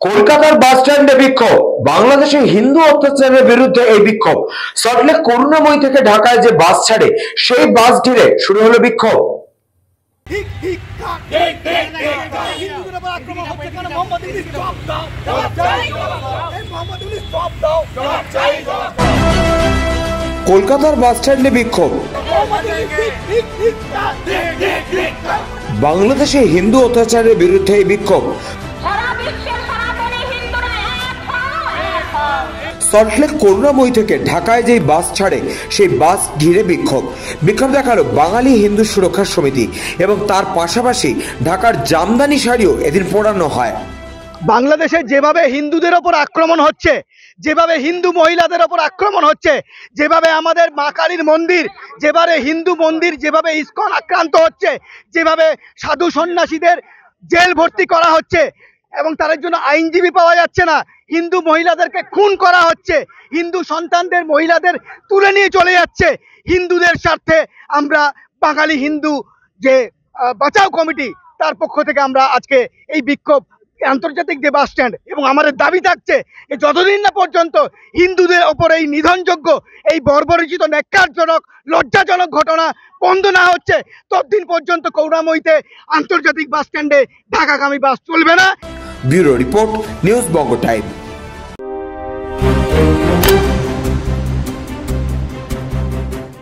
কলকাতার বাস স্ট্যান্ডে বিক্ষোভ। বাংলাদেশে হিন্দু অত্যাচারের বিরুদ্ধে এই বিক্ষোভ। সল্টলেক করুণাময়ী থেকে ঢাকায় যে বাস ছাড়ে সেই বাস ঘিরে শুরু হলো বিক্ষোভ। কলকাতার বাস স্ট্যান্ডে বিক্ষোভ। বাংলাদেশে হিন্দু অত্যাচারের বিরুদ্ধে এই বিক্ষোভ। সল্টলেক করুণাময়ী থেকে ঢাকায় যেই বাস ছাড়ে সেই বাস ঘিরে বিক্ষোভ দেখালো বাঙালি হিন্দু সুরক্ষা সমিতি এবং তার পাশাপাশি ঢাকার জামদানি শাড়িও এদিন পোড়ানো হয়। বাংলাদেশে যেভাবে হিন্দুদের ওপর আক্রমণ হচ্ছে, যেভাবে হিন্দু মহিলাদের ওপর আক্রমণ হচ্ছে, যেভাবে আমাদের মা কালীর মন্দির, যেভাবে হিন্দু মন্দির, যেভাবে ইস্কন আক্রান্ত হচ্ছে, যেভাবে সাধু সন্ন্যাসীদের জেল ভর্তি করা হচ্ছে এবং তাদের জন্য আইনজীবী পাওয়া যাচ্ছে না, হিন্দু মহিলাদেরকে খুন করা হচ্ছে, হিন্দু সন্তানদের মহিলাদের তুলে নিয়ে চলে যাচ্ছে, হিন্দুদের স্বার্থে আমরা বাঙালি হিন্দু যে বাঁচাও কমিটি তার পক্ষ থেকে আমরা আজকে এই বিক্ষোভ আন্তর্জাতিক যে বাস স্ট্যান্ড এবং আমাদের দাবি থাকছে যে যতদিন না পর্যন্ত হিন্দুদের ওপর এই নিধনযোগ্য, এই বর্বরচিত, ন্যাক্কারজনক, লজ্জাজনক ঘটনা বন্ধ না হচ্ছে ততদিন পর্যন্ত করুণাময়ীতে আন্তর্জাতিক বাস স্ট্যান্ডে ঢাকাগামী বাস চলবে না। ব্যুরো রিপোর্ট, নিউজ বঙ্গ টাইম।